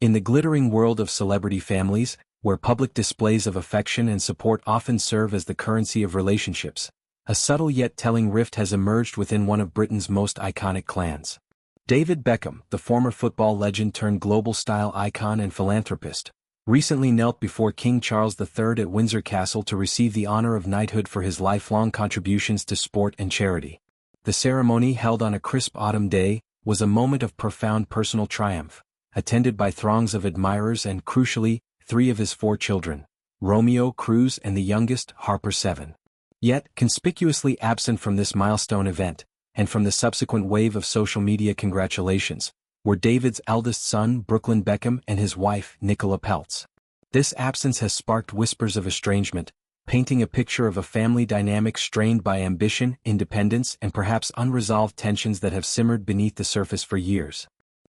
In the glittering world of celebrity families, where public displays of affection and support often serve as the currency of relationships, a subtle yet telling rift has emerged within one of Britain's most iconic clans. David Beckham, the former football legend turned global-style icon and philanthropist, recently knelt before King Charles III at Windsor Castle to receive the honor of knighthood for his lifelong contributions to sport and charity. The ceremony, held on a crisp autumn day, was a moment of profound personal triumph, attended by throngs of admirers and, crucially, 3 of his 4 children, Romeo, Cruz, and the youngest, Harper 7. Yet, conspicuously absent from this milestone event, and from the subsequent wave of social media congratulations, were David's eldest son, Brooklyn Beckham, and his wife, Nicola Peltz. This absence has sparked whispers of estrangement, painting a picture of a family dynamic strained by ambition, independence, and perhaps unresolved tensions that have simmered beneath the surface for years.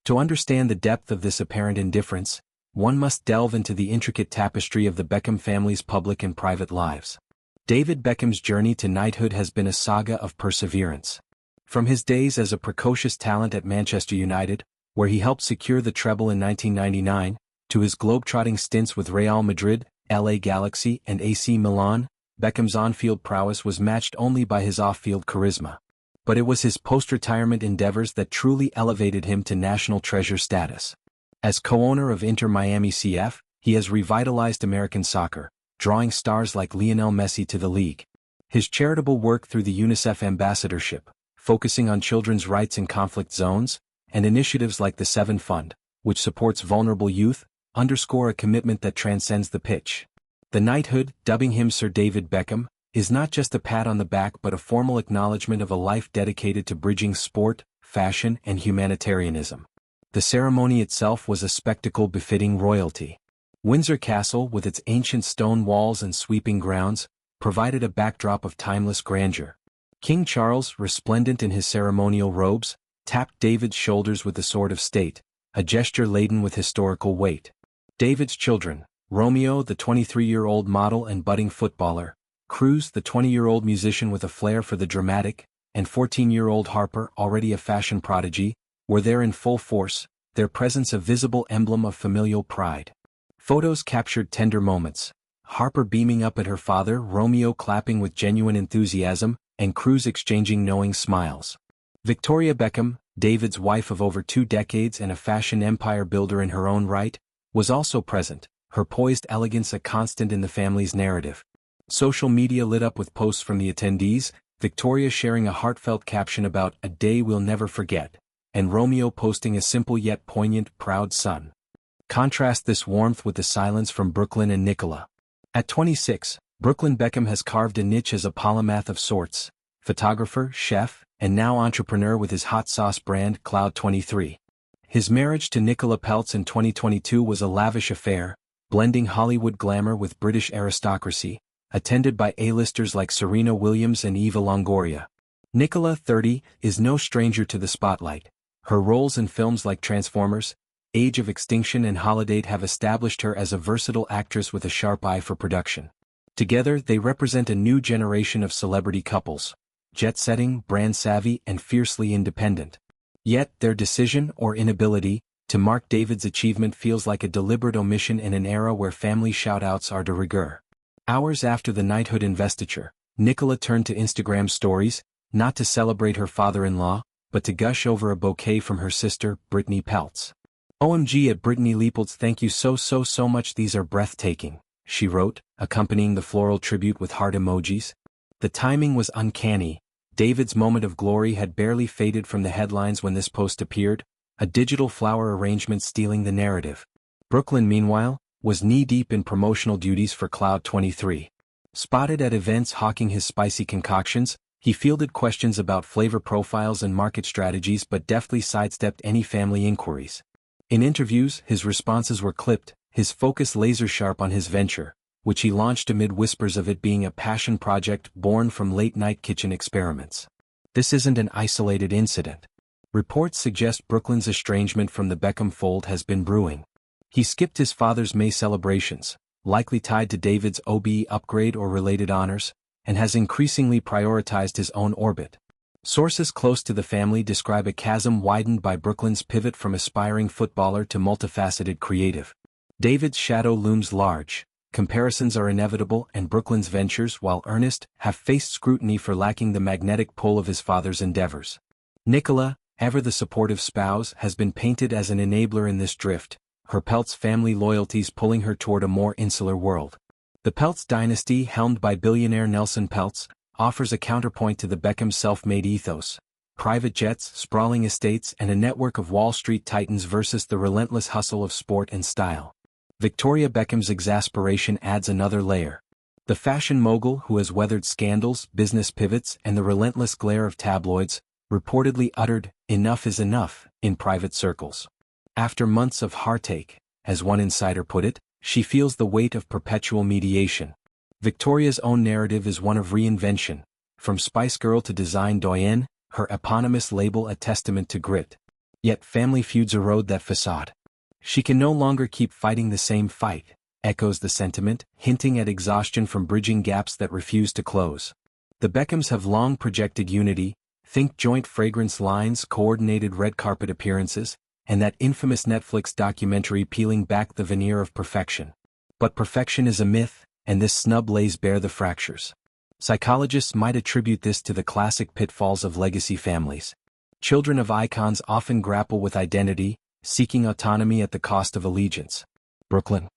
To understand the depth of this apparent indifference, one must delve into the intricate tapestry of the Beckham family's public and private lives. David Beckham's journey to knighthood has been a saga of perseverance. From his days as a precocious talent at Manchester United, where he helped secure the treble in 1999, to his globetrotting stints with Real Madrid, LA Galaxy, and AC Milan, Beckham's on-field prowess was matched only by his off-field charisma. But it was his post-retirement endeavors that truly elevated him to national treasure status. As co-owner of Inter Miami CF, he has revitalized American soccer, drawing stars like Lionel Messi to the league. His charitable work through the UNICEF ambassadorship, focusing on children's rights in conflict zones, and initiatives like the 7 Fund, which supports vulnerable youth, underscore a commitment that transcends the pitch. The knighthood, dubbing him Sir David Beckham, is not just a pat on the back but a formal acknowledgement of a life dedicated to bridging sport, fashion, and humanitarianism. The ceremony itself was a spectacle befitting royalty. Windsor Castle, with its ancient stone walls and sweeping grounds, provided a backdrop of timeless grandeur. King Charles, resplendent in his ceremonial robes, tapped David's shoulders with the sword of state, a gesture laden with historical weight. David's children, Romeo, the 23-year-old model and budding footballer, Cruz, the 20-year-old musician with a flair for the dramatic, and 14-year-old Harper, already a fashion prodigy, were there in full force, their presence a visible emblem of familial pride. Photos captured tender moments, Harper beaming up at her father, Romeo clapping with genuine enthusiasm, and Cruz exchanging knowing smiles. Victoria Beckham, David's wife of over 2 decades and a fashion empire builder in her own right, was also present, her poised elegance a constant in the family's narrative. Social media lit up with posts from the attendees, Victoria sharing a heartfelt caption about "a day we'll never forget," and Romeo posting a simple yet poignant "proud son." Contrast this warmth with the silence from Brooklyn and Nicola. At 26, Brooklyn Beckham has carved a niche as a polymath of sorts, photographer, chef, and now entrepreneur with his hot sauce brand Cloud23. His marriage to Nicola Peltz in 2022 was a lavish affair, blending Hollywood glamour with British aristocracy, attended by A-listers like Serena Williams and Eva Longoria. Nicola, 30, is no stranger to the spotlight. Her roles in films like Transformers, Age of Extinction and Holiday have established her as a versatile actress with a sharp eye for production. Together, they represent a new generation of celebrity couples, jet-setting, brand-savvy, and fiercely independent. Yet, their decision, or inability, to mark David's achievement feels like a deliberate omission in an era where family shoutouts are de rigueur. Hours after the knighthood investiture, Nicola turned to Instagram stories, not to celebrate her father-in-law, but to gush over a bouquet from her sister, Brittany Peltz. "OMG at Brittany Leopold's, thank you so much, these are breathtaking," she wrote, accompanying the floral tribute with heart emojis. The timing was uncanny. David's moment of glory had barely faded from the headlines when this post appeared, a digital flower arrangement stealing the narrative. Brooklyn, meanwhile, was knee-deep in promotional duties for Cloud23. Spotted at events hawking his spicy concoctions, he fielded questions about flavor profiles and market strategies but deftly sidestepped any family inquiries. In interviews, his responses were clipped, his focus laser-sharp on his venture, which he launched amid whispers of it being a passion project born from late-night kitchen experiments. This isn't an isolated incident. Reports suggest Brooklyn's estrangement from the Beckham fold has been brewing. He skipped his father's May celebrations, likely tied to David's OBE upgrade or related honors, and has increasingly prioritized his own orbit. Sources close to the family describe a chasm widened by Brooklyn's pivot from aspiring footballer to multifaceted creative. David's shadow looms large. Comparisons are inevitable, and Brooklyn's ventures, while earnest, have faced scrutiny for lacking the magnetic pull of his father's endeavors. Nicola, ever the supportive spouse, has been painted as an enabler in this drift, her Peltz family loyalties pulling her toward a more insular world. The Peltz dynasty, helmed by billionaire Nelson Peltz, offers a counterpoint to the Beckham self-made ethos. Private jets, sprawling estates, and a network of Wall Street titans versus the relentless hustle of sport and style. Victoria Beckham's exasperation adds another layer. The fashion mogul, who has weathered scandals, business pivots, and the relentless glare of tabloids, reportedly uttered, "Enough is enough," in private circles. After months of heartache, as one insider put it, she feels the weight of perpetual mediation. Victoria's own narrative is one of reinvention. From Spice Girl to Design Doyenne, her eponymous label a testament to grit. Yet family feuds erode that facade. She can no longer keep fighting the same fight, echoes the sentiment, hinting at exhaustion from bridging gaps that refuse to close. The Beckhams have long projected unity, think joint fragrance lines, coordinated red carpet appearances, and that infamous Netflix documentary peeling back the veneer of perfection. But perfection is a myth, and this snub lays bare the fractures. Psychologists might attribute this to the classic pitfalls of legacy families. Children of icons often grapple with identity, seeking autonomy at the cost of allegiance. Brooklyn.